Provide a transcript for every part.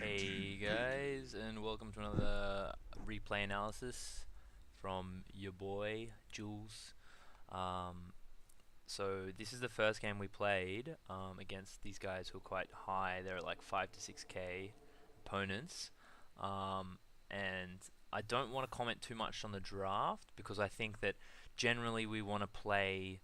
Hey guys, and welcome to another replay analysis from your boy Jules. Um, so this is the first game we played against these guys who are quite high. They're like 5 to 6k opponents, um, and I don't want to comment too much on the draft because I think that generally we want to play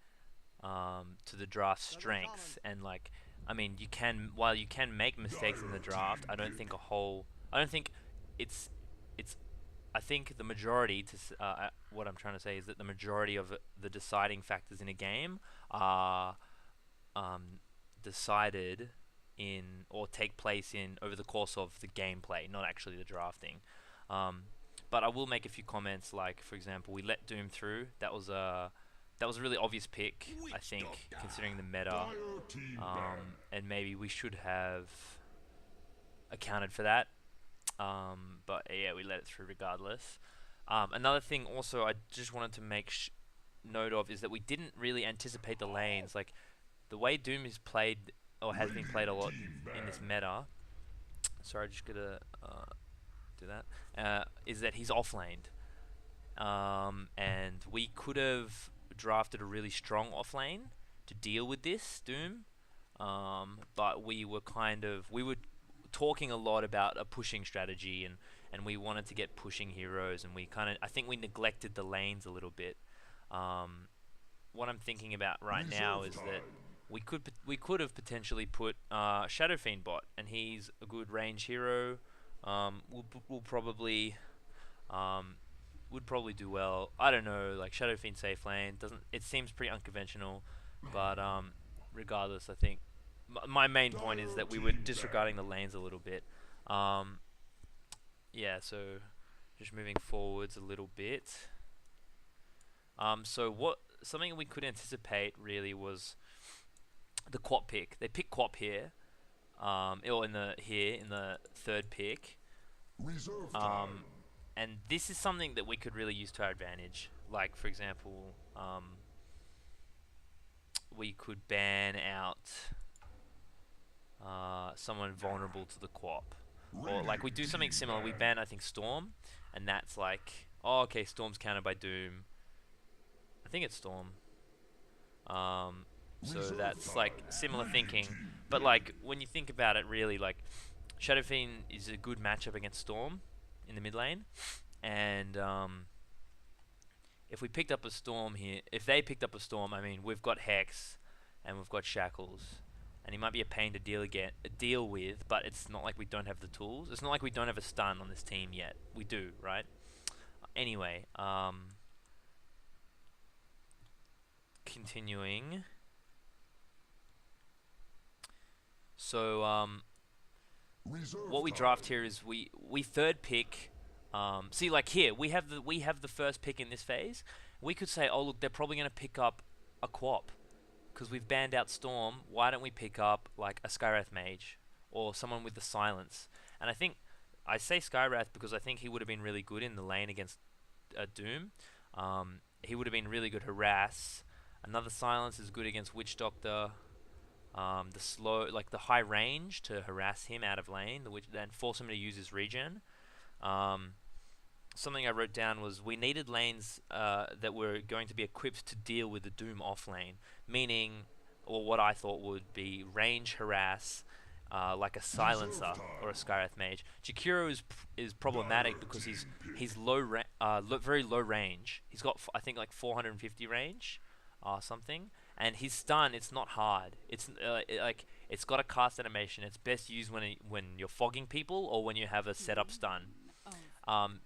to the draft strengths and like I mean you can while you can make mistakes in the draft. I don't think it's it's I think the majority what I'm trying to say is that the majority of the deciding factors in a game are um, decided in or take place in over the course of the gameplay, not actually the drafting. Um, but I will make a few comments, like for example, we let Doom through. That was a really obvious pick, I think, considering the meta, and maybe we should have accounted for that. But yeah, we let it through regardless. Another thing, also, I just wanted to make note of is that we didn't really anticipate the lanes. Like the way Doom is played or has been played a lot in this meta. Sorry, I just gotta do that. Is that he's off laned, and we could have drafted a really strong off lane to deal with this Doom. But we were talking a lot about a pushing strategy, and we wanted to get pushing heroes, and I think we neglected the lanes a little bit. What I'm thinking about right now is that we could have potentially put Shadow Fiend bot, and he's a good range hero. We'll probably um, would probably do well. I don't know, like Shadow Fiend safe lane doesn't. It seems pretty unconventional, but regardless, I think my main point is that we were disregarding the lanes a little bit. Um, yeah, so just moving forwards a little bit. So what something we could anticipate really was the Quap pick. They picked Quap here, or in the third pick. Um, and this is something that we could really use to our advantage. Like for example, we could ban out someone vulnerable to the Quap, or like we do something similar. We ban I think Storm, and that's like, oh okay, Storm's countered by Doom. I think it's Storm. So that's like similar thinking, but like when you think about it, really like Shadow Fiend is a good matchup against Storm in the mid lane, and if we picked up a Storm here, if they picked up a Storm, I mean we've got Hex and we've got Shackles, and he might be a pain to deal with, but it's not like we don't have the tools. It's not like we don't have a stun on this team yet. We do, right? Anyway, continuing. So what we draft here is we third pick. See, like here we have the first pick in this phase. We could say, oh look, they're probably going to pick up a Quap because we've banned out Storm. Why don't we pick up like a Skywrath Mage or someone with the silence? And I think I say Skywrath because I think he would have been really good in the lane against Doom. He would have been really good harass. Another silence is good against Witch Doctor. The high range to harass him out of lane, then force him to use his regen. Something I wrote down was we needed lanes that were going to be equipped to deal with the Doom off lane, meaning, or what I thought would be range harass, like a silencer or a Skywrath Mage. Jakiro is problematic because he's very low range. He's got I think like 450 range, something. And his stun, it's not hard. It's got a cast animation. It's best used when you're fogging people or when you have a setup stun.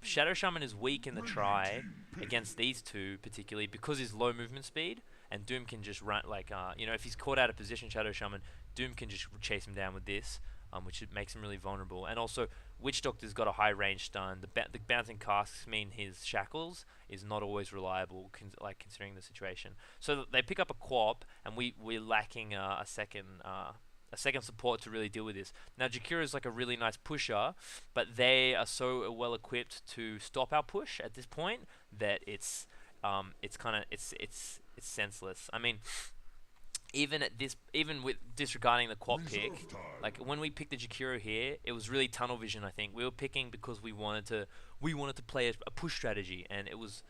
Shadow Shaman is weak in the try against these two particularly because he's low movement speed, and Doom can just run if he's caught out of position, Shadow Shaman, Doom can just chase him down with this, which makes him really vulnerable. And also, Witch Doctor's got a high range stun. The bouncing casts mean his shackles is not always reliable, considering the situation. So they pick up a Quap, and we're lacking a second support to really deal with this. Now Jakira is like a really nice pusher, but they are so well equipped to stop our push at this point that it's senseless. I mean, even with disregarding the quad pick, like when we picked the Jakiro here, it was really tunnel vision. I think we were picking because we wanted to play a push strategy, and it was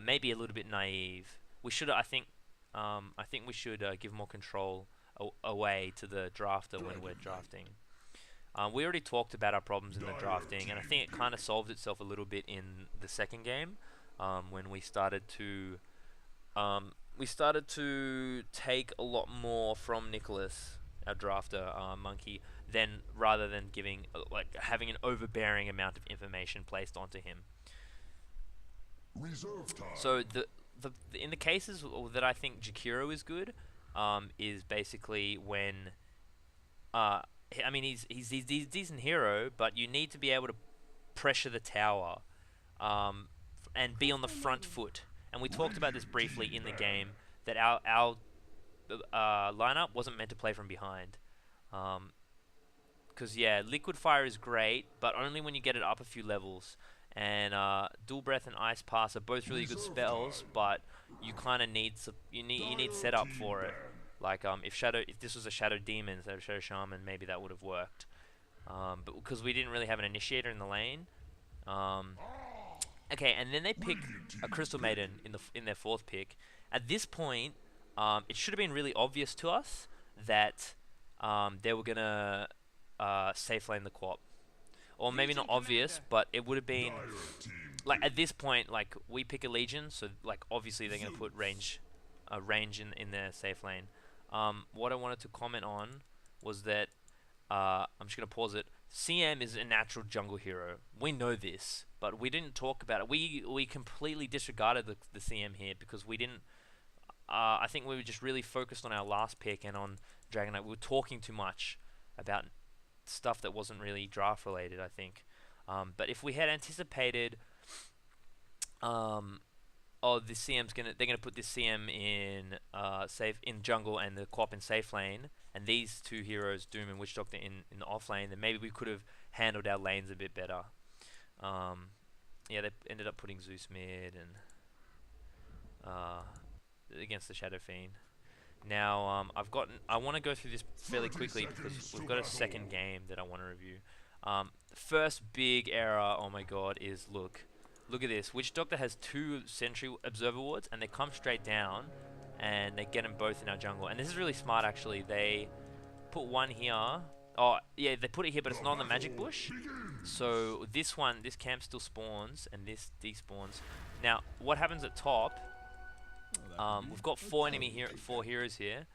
maybe a little bit naive. We should, I think we should give more control away to the drafter when we're drafting. We already talked about our problems in the drafting, and I think it kind of solved itself a little bit in the second game when we started to take a lot more from Nicholas, our drafter, Monkey, rather than giving like having an overbearing amount of information placed onto him. So the in the cases that I think Jakiro is good, is basically when I mean he's a decent hero, but you need to be able to pressure the tower, and be on the front foot. And we talked about this briefly in the game, that our lineup wasn't meant to play from behind. Because yeah, Liquid Fire is great, but only when you get it up a few levels. And Dual Breath and Ice Pass are both really good spells, but you kind of need you need setup for it. Like if this was a Shadow Demon instead of Shadow Shaman, maybe that would have worked. But because we didn't really have an initiator in the lane. Okay, and then they pick a Crystal Maiden in their fourth pick. At this point, it should have been really obvious to us that they were gonna safe lane the Quap. Or maybe not obvious, but it would have been like at this point, like we pick a Legion, so like obviously they're gonna put range in their safe lane. What I wanted to comment on was that I'm just gonna pause it. CM is a natural jungle hero. We know this, but we didn't talk about it. We completely disregarded the CM here because we didn't. I think we were just really focused on our last pick and on Dragon Knight. We were talking too much about stuff that wasn't really draft related, I think. But if we had anticipated, the CM's they're gonna put this CM in safe in jungle and the Quap in safe lane, and these two heroes, Doom and Witch Doctor, in the off lane, then maybe we could have handled our lanes a bit better. Yeah, they ended up putting Zeus mid and against the Shadow Fiend. Now, I want to go through this fairly quickly because we've got a second game that I want to review. First big error, oh my god, is look at this. Witch Doctor has 2 Sentry Observer Wards, and they come straight down, and they get them both in our jungle. And this is really smart, actually. They put one here. Oh, yeah, they put it here, but it's not on the Magic Bush. So this camp still spawns, and this despawns. Now, what happens at top? We've got 4 heroes here.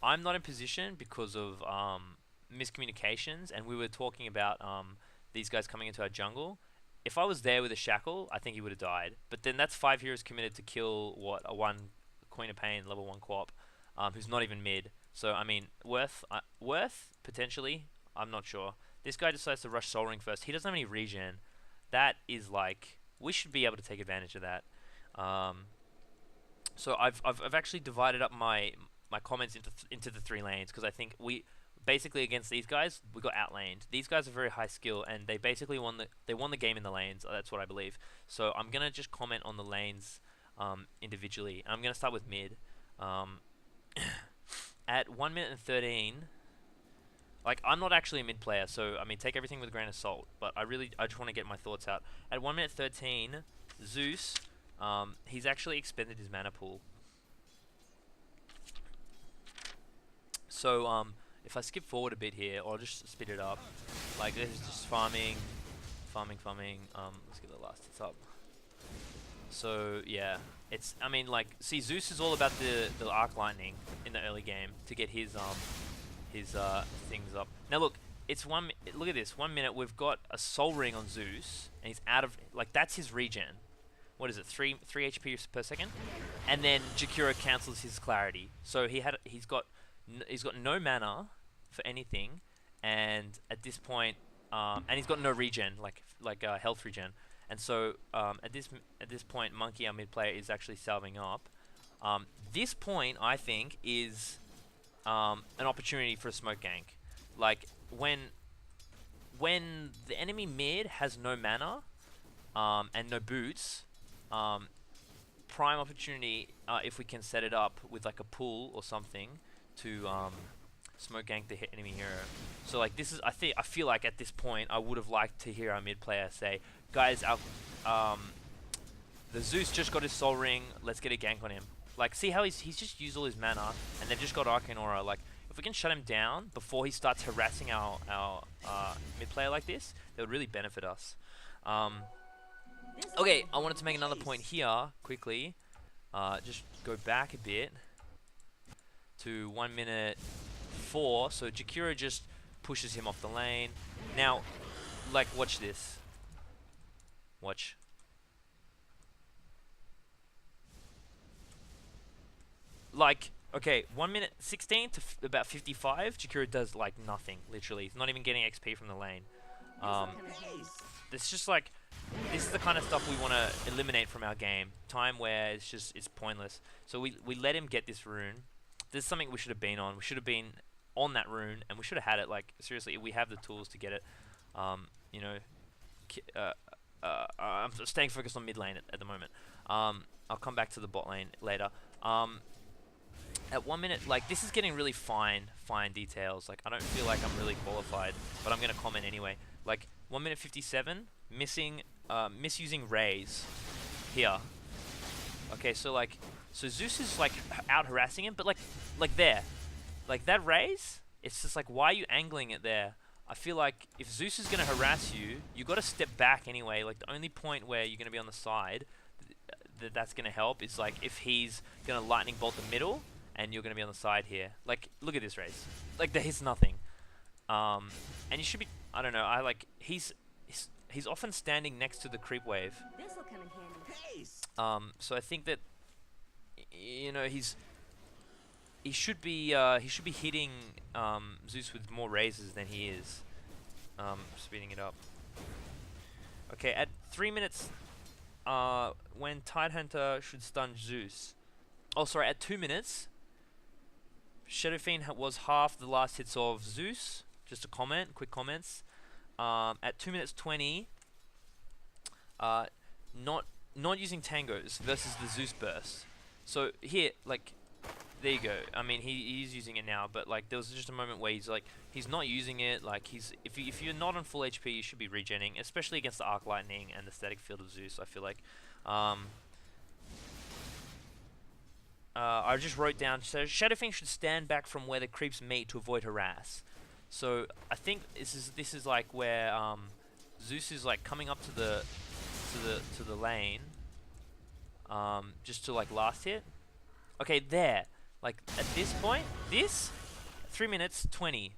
I'm not in position because of miscommunications, and we were talking about these guys coming into our jungle. If I was there with a shackle, I think he would have died. But then that's 5 heroes committed to kill a 1 Queen of Pain level 1 Quap, who's not even mid. So I mean, worth potentially. I'm not sure. This guy decides to rush Soul Ring first. He doesn't have any regen. That is like, we should be able to take advantage of that. So I've actually divided up my comments into the 3 lanes, because I think we basically against these guys we got outlaned. These guys are very high skill, and they basically won the game in the lanes. That's what I believe. So I'm gonna just comment on the lanes individually. I'm gonna start with mid. At 1 minute and 13, like, I'm not actually a mid player, so I mean take everything with a grain of salt. But I just want to get my thoughts out. At 1 minute 13, Zeus. He's actually expended his mana pool. So, if I skip forward a bit here, or I'll just speed it up. Like, this is just farming. Let's get the last hits up. So, yeah. I mean, like, see, Zeus is all about the Arc Lightning in the early game to get his things up. Now, look, look at this. 1 minute, we've got a Soul Ring on Zeus, and he's out of, like, that's his regen. What is it, 3 HP per second? And then Jakiro cancels his clarity. So he's got no mana for anything, and at this point, and he's got no regen, like health regen. And so at this point, Monkey, our mid player, is actually salving up. This point, I think, is an opportunity for a smoke gank. Like when the enemy mid has no mana and no boots. Prime opportunity if we can set it up with like a pull or something to smoke gank the enemy hero. So like this is, I feel like at this point I would have liked to hear our mid player say, guys, the Zeus just got his soul ring, let's get a gank on him. Like, see how he's just used all his mana, and they've just got Arcane Aura. Like, if we can shut him down before he starts harassing our mid player like this, that would really benefit us. Okay, I wanted to make another point here, quickly. Just go back a bit to 1 minute 4. So Jakiro just pushes him off the lane. Now, like, watch this. Watch. Like, okay, 1 minute 16 to about 55, Jakiro does like nothing, literally. He's not even getting XP from the lane. It's just like, this is the kind of stuff we want to eliminate from our game. Time where it's pointless. So we let him get this rune. This is something we should have been on. We should have been on that rune, and we should have had it. Like, seriously, we have the tools to get it. You know, I'm staying focused on mid lane at the moment. I'll come back to the bot lane later. At 1 minute, like, this is getting really fine details. Like, I don't feel like I'm really qualified, but I'm gonna comment anyway. Like, 1 minute 57, misusing rays here. Okay, so Zeus is like out harassing him, but like there, like that raise. It's just like, why are you angling it there? I feel like if Zeus is gonna harass you, you got to step back anyway. Like, the only point where you're gonna be on the side that's gonna help is like if he's gonna lightning bolt the middle, and you're gonna be on the side here. Like, look at this raise. Like, there is nothing. And you should be. I don't know. He's often standing next to the creep wave. This'll come in handy. So I think that, you know, he should be hitting Zeus with more raises than he is. Speeding it up. Okay, at 3 minutes, when Tidehunter should stun Zeus. Oh, sorry, at 2 minutes, Shadow Fiend was half the last hits of Zeus. Just a comment, quick comments. At 2 minutes 20, not using tangos versus the Zeus burst. So here, like, there you go. I mean, he's using it now, but like there was just a moment where he's not using it. Like, if you're not on full HP, you should be regenning, especially against the Arc Lightning and the Static Field of Zeus. I feel like. I just wrote down, so Shadow Fiend should stand back from where the creeps meet to avoid harass. So I think this is like where Zeus is like coming up to the lane, just to like last hit. Okay, there. Like at this point, 3 minutes 20.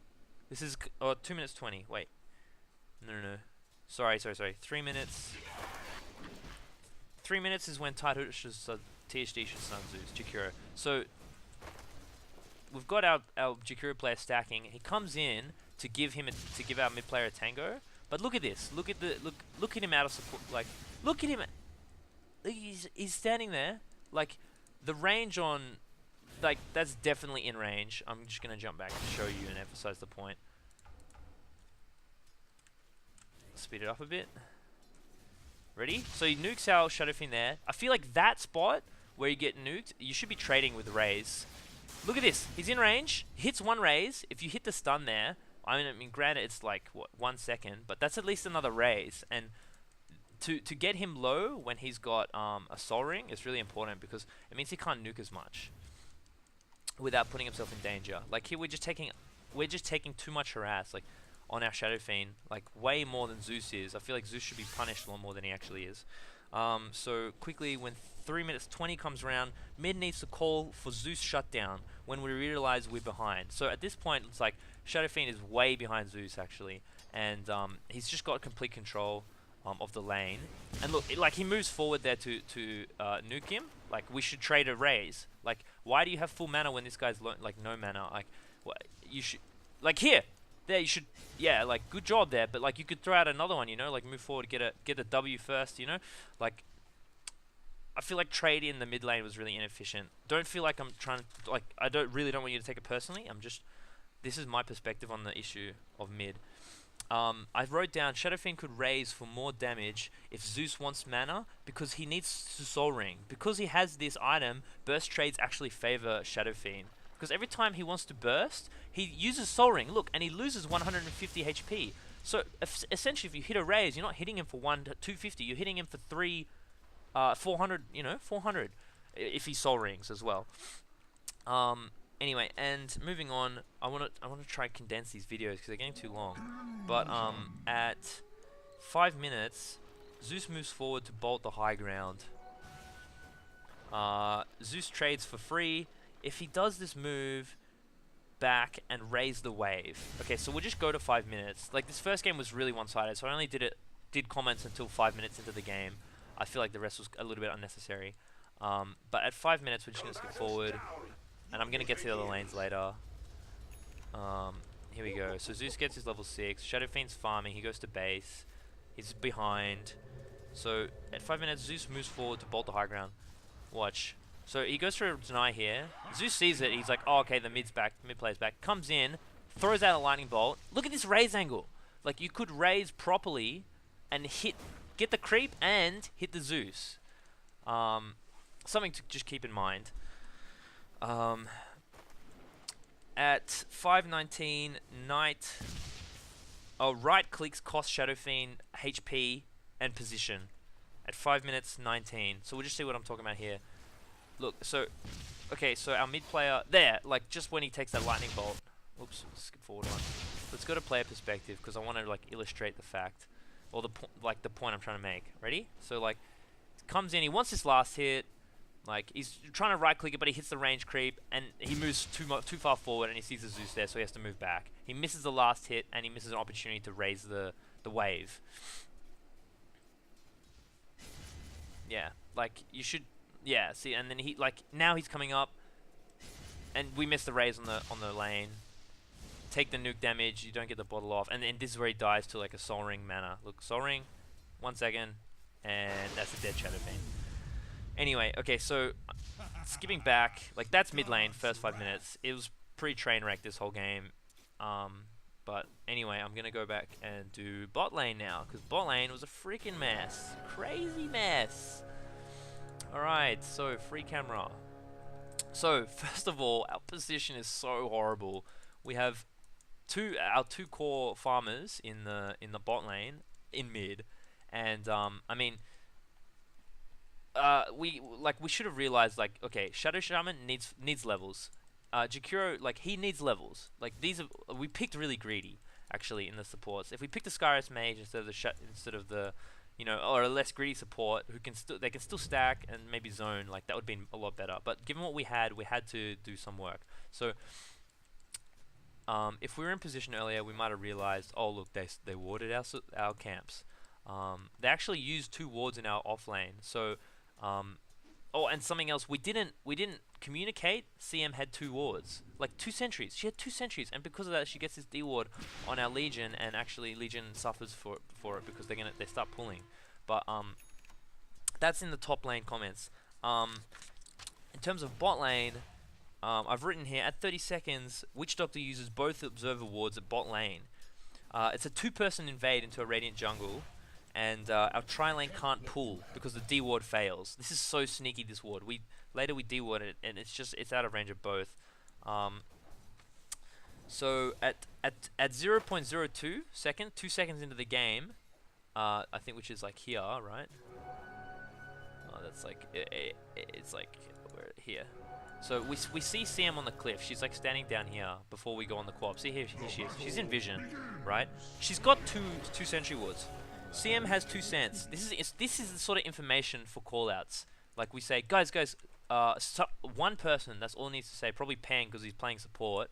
This is 2 minutes 20. Wait, no. Sorry. 3 minutes. 3 minutes is when THD should stun Zeus, Jakiro. So we've got our Jakiro player stacking. He comes in to give our mid player a tango. But look at this. Look at him out of support. Like, look at him. He's standing there. Like, the range on, like, that's definitely in range. I'm just gonna jump back to show you and emphasize the point. Speed it up a bit. Ready? So he nukes our Shadow Fiend there. I feel like that spot where you get nuked, you should be trading with raise. Look at this. He's in range. Hits one raise. If you hit the stun there, I mean, granted, it's like, what, 1 second, but that's at least another raise. And to get him low when he's got a soul ring is really important, because it means he can't nuke as much without putting himself in danger. Like, here we're just taking too much harass, like, on our Shadow Fiend, like way more than Zeus is. I feel like Zeus should be punished a lot more than he actually is. So quickly, when 3 minutes 20 comes around, mid needs to call for Zeus shutdown when we realize we're behind. So at this point, it's like Shadow Fiend is way behind Zeus actually, and he's just got complete control of the lane. And look, like, he moves forward there to nuke him. Like, we should trade a raise. Like, why do you have full mana when this guy's like no mana? Like, you should, like, here. There, you should, yeah, like, good job there, but like, you could throw out another one, you know, like, move forward, get a W first, you know, like, I feel like trade in the mid lane was really inefficient. Don't feel like I'm trying to, like, I really don't want you to take it personally. This is my perspective on the issue of mid. I wrote down Shadow Fiend could raise for more damage if Zeus wants mana, because he needs to soul ring. Because he has this item, burst trades actually favor Shadow Fiend. because every time he wants to burst, he uses Soul Ring. Look, and he loses 150 HP. So essentially, if you hit a raise, you're not hitting him for 250. You're hitting him for 400. You know, 400 if he Soul Rings as well. Anyway, and moving on, I want to try and condense these videos because they're getting too long. But at 5 minutes, Zeus moves forward to bolt the high ground. Zeus trades for free. If he does this move back and raise the wave. Okay, so we'll just go to 5 minutes. Like, this first game was really one-sided, so I only did comments until 5 minutes into the game. I feel like the rest was a little bit unnecessary. But at 5 minutes, we're just going to skip forward. And I'm going to get to the other lanes later. Here we go. So Zeus gets his level 6. Shadow Fiend's farming. He goes to base. He's behind. So at 5 minutes, Zeus moves forward to bolt the high ground. Watch. So he goes for a deny here. Zeus sees it. He's like, oh, okay, the mid player's back. Comes in, throws out a lightning bolt. Look at this raise angle. Like, you could raise properly and get the creep and hit the Zeus. Something to just keep in mind. At 5:19, Knight right clicks cost Shadow Fiend HP and position at 5 minutes 19. So we'll just see what I'm talking about here. Look, so okay, so our mid player there, like just when he takes that lightning bolt. Oops, skip forward one. Let's go to player perspective because I want to like illustrate the fact or the point I'm trying to make. Ready? So like comes in, he wants this last hit. Like, he's trying to right-click it, but he hits the range creep, and he moves too far forward, and he sees the Zeus there, so he has to move back. He misses the last hit, and he misses an opportunity to raise the wave. Yeah, like, you should... Yeah, see, and then he, like, now he's coming up, and we miss the raise on the lane. Take the nuke damage, you don't get the bottle off, and then this is where he dies to, like, a Soul Ring mana. Look, Soul Ring, 1 second, and that's a dead Shadow Fiend. Anyway, okay, so skipping back, like that's mid lane, first 5 minutes. It was pretty train wreck this whole game. But anyway, I'm gonna go back and do bot lane now, because bot lane was a freaking mess, crazy mess. All right, so free camera. So first of all, our position is so horrible. We have our two core farmers in the bot lane in mid, and I mean. We should have realized, like, okay, Shadow Shaman needs levels. Jakiro, like, he needs levels. Like, we picked really greedy, actually, in the supports. If we picked a Skyris Mage instead of the, you know, or a less greedy support who they can still stack and maybe zone, like, that would be a lot better. But given what we had to do some work. So, if we were in position earlier, we might have realized, oh look, they warded our camps. They actually used 2 wards in our off lane. So. Oh, and something else, we didn't communicate. CM had 2 wards, like 2 sentries. She had 2 sentries, and because of that, she gets this D ward on our Legion, and actually Legion suffers for it because they start pulling. But that's in the top lane comments. In terms of bot lane, I've written here at 30 seconds, Witch Doctor uses both observer wards at bot lane. It's a 2-person invade into a Radiant jungle. And our tri-lane can't pull because the D-ward fails. This is so sneaky, this ward. Later we D-ward it, and it's out of range of both. So at 0.02 second, 2 seconds into the game, I think, which is like here, right? Oh, that's like it's like here. So we see CM on the cliff. She's like standing down here before we go on the co-op. See here she is. She's in vision, right? She's got two sentry wards. CM has 2 cents. This is the sort of information for callouts. Like we say, guys, one person. That's all it needs to say. Probably Peng because he's playing support.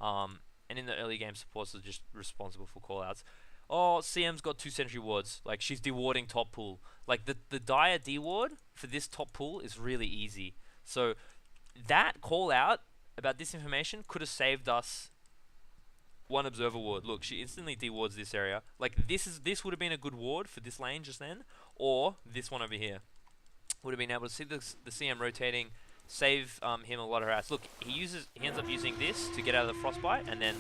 And in the early game, supports are just responsible for callouts. Oh, CM's got 2 sentry wards. Like she's dewarding top pool. Like the dire deward for this top pool is really easy. So that call out about this information could have saved us 1 observer ward. Look, she instantly dewards this area. Like this would have been a good ward for this lane just then, or this one over here would have been able to see the CM rotating, save him a lot of harass. Look, he ends up using this to get out of the frostbite, and then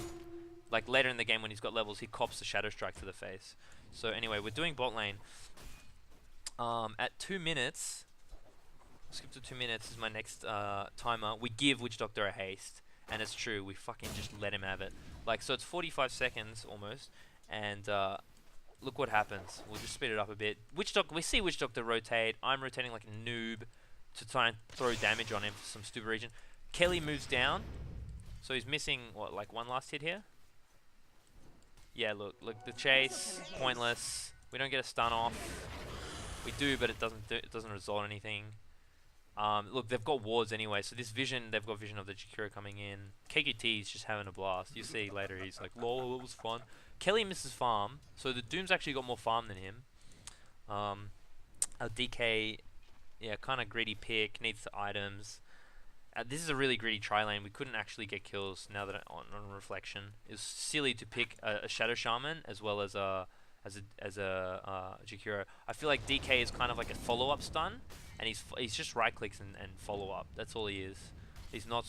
like later in the game when he's got levels, he cops the shadow strike to the face. So anyway, we're doing bot lane. At 2 minutes, skip to 2 minutes is my next timer. We give Witch Doctor a haste. And it's true, we fucking just let him have it. Like, so it's 45 seconds almost, and look what happens. We'll just speed it up a bit. Witch Doctor, we see Witch Doctor rotate. I'm rotating like a noob to try and throw damage on him for some stupid reason. Kelly moves down, so he's missing what, like one last hit here. Yeah, look, the chase, pointless. We don't get a stun off. We do, but it doesn't result in anything. Look, they've got wards anyway, so this vision, they've got vision of the Jakiro coming in. KQT's just having a blast. You see later, he's like, lol, it was fun. Kelly misses farm, so the Doom's actually got more farm than him. Our DK, yeah, kind of greedy pick, needs the items. This is a really greedy tri-lane. We couldn't actually get kills now that on reflection. It's silly to pick a Shadow Shaman as well as a Jakiro. I feel like DK is kind of like a follow-up stun, and he's just right clicks and follow up. That's all he is. He's not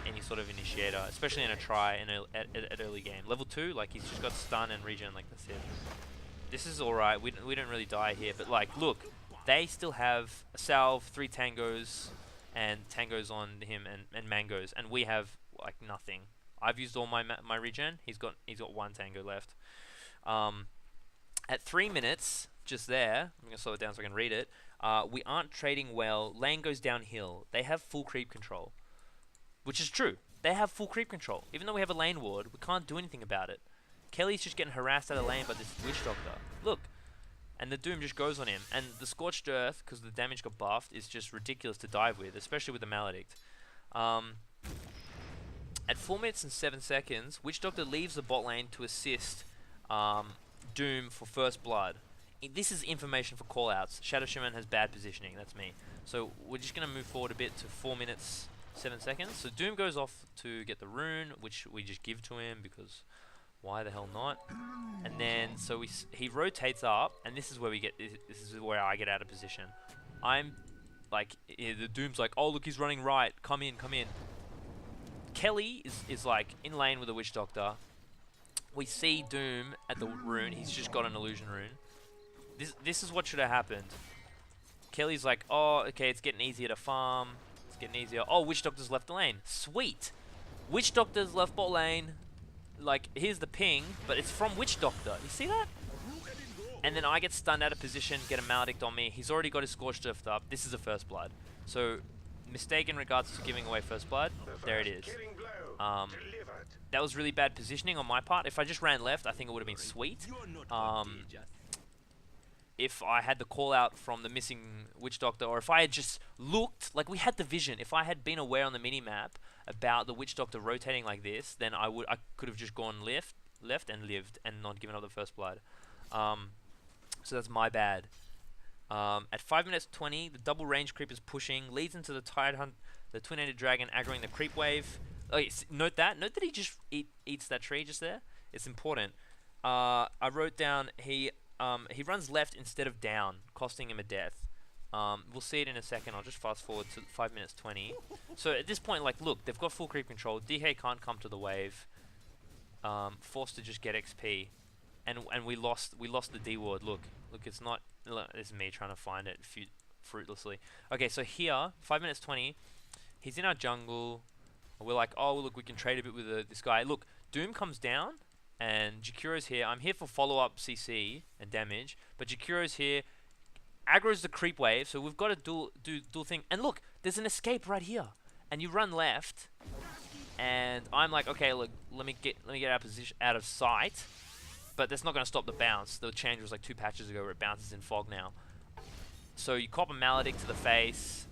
any sort of initiator, especially in a try at early game. Level 2, like he's just got stun and regen, like that's it. This is alright. We don't really die here, but like look, they still have a salve, 3 tangos, and tangos on him and mangoes, and we have like nothing. I've used all my regen. He's got 1 tango left. At 3 minutes, just there, I'm gonna slow it down so I can read it. We aren't trading well. Lane goes downhill. They have full creep control, which is true. They have full creep control. Even though we have a lane ward, we can't do anything about it. Kelly's just getting harassed out of lane by this Witch Doctor. Look. And the Doom just goes on him. And the Scorched Earth, because the damage got buffed, is just ridiculous to dive with, especially with the Maledict. At 4 minutes and 7 seconds, Witch Doctor leaves the bot lane to assist Doom for first blood. This is information for callouts. Shadow Shaman has bad positioning, that's me. So we're just going to move forward a bit to 4 minutes, 7 seconds. So Doom goes off to get the rune, which we just give to him because why the hell not? And then, so he rotates up, and this is where this is where I get out of position. I'm like, the Doom's like, oh look, he's running right, come in. Kelly is like in lane with the Witch Doctor. We see Doom at the rune, he's just got an illusion rune. This is what should have happened. Kelly's like, oh, okay, it's getting easier to farm. It's getting easier. Oh, Witch Doctor's left the lane. Sweet. Witch Doctor's left bot lane. Like, here's the ping, but it's from Witch Doctor. You see that? And then I get stunned out of position, get a Maledict on me. He's already got his Scorched Earth up. This is a first blood. So, mistake in regards to giving away first blood. There it is. That was really bad positioning on my part. If I just ran left, I think it would have been sweet. If I had the call out from the missing Witch Doctor, or if I had just looked, like we had the vision, if I had been aware on the minimap about the Witch Doctor rotating like this, then I could have just gone left and lived and not given up the first blood. So that's my bad. At 5 minutes 20, the double range creep is pushing, leads into the Tide Hunt, the Twin-Headed Dragon aggroing the creep wave. Oh, yes, note that he just eats that tree just there. It's important. I wrote down he runs left instead of down, costing him a death. We'll see it in a second. I'll just fast forward to 5 minutes 20. So at this point, like, look, they've got full creep control. DK can't come to the wave. Forced to just get XP, and we lost the D ward. Look, it's not. Look, this is me trying to find it fruitlessly. Okay, so here, 5 minutes 20. He's in our jungle. We're like, oh look, we can trade a bit with this guy. Look, Doom comes down. And Jakuro's here. I'm here for follow-up CC and damage, but Jakuro's here. Aggro's the creep wave, so we've got to do dual thing. And look, there's an escape right here. And you run left, and I'm like, okay, look, let me get out of sight. But that's not going to stop the bounce. The change was like 2 patches ago where it bounces in fog now. So you cop a Maledict to the face.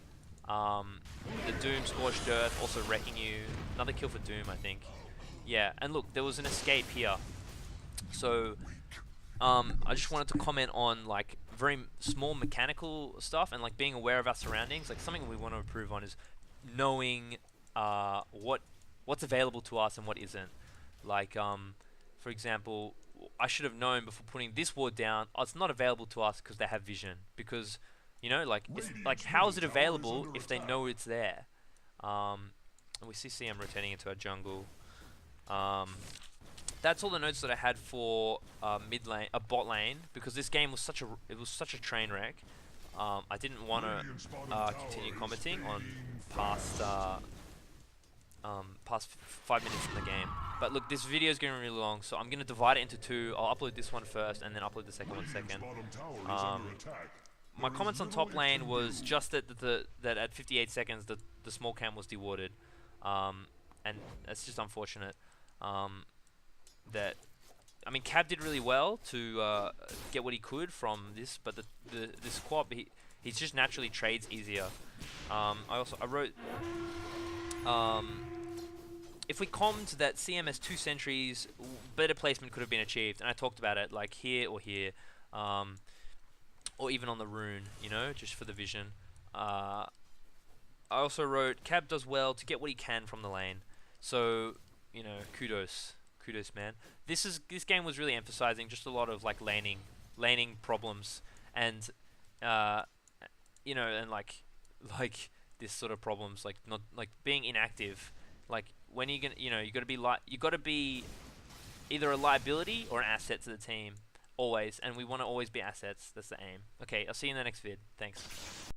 The Doom Scorched Earth also wrecking you. Another kill for Doom, I think. Yeah, and look, there was an escape here. So, I just wanted to comment on, like, very small mechanical stuff and, like, being aware of our surroundings. Like, something we want to improve on is knowing what's available to us and what isn't. Like, for example, I should have known before putting this ward down, oh, it's not available to us because they have vision. Because, you know, like, how is it available if they know it's there? And we see CM rotating into our jungle. That's all the notes that I had for mid lane, bot lane, because this game was such a train wreck. I didn't want to continue commenting on past past 5 minutes in the game. But look, this video is getting really long, so I'm gonna divide it into two. I'll upload this one first, and then upload the second one second. My comments on top lane was just that that at 58 seconds the small cam was dewarded, and it's just unfortunate. That I mean, Cab did really well to get what he could from this, but this co-op he's just naturally trades easier. I wrote if we commed that CMS 2 sentries, better placement could have been achieved, and I talked about it like here or here, or even on the rune, you know, just for the vision. I also wrote Cab does well to get what he can from the lane, so you know, kudos man. This game was really emphasizing just a lot of like laning problems, and you know, and like this sort of problems, like not like being inactive. Like when you know, you got to be either a liability or an asset to the team always, and we want to always be assets. That's the aim. Okay, I'll see you in the next vid. Thanks.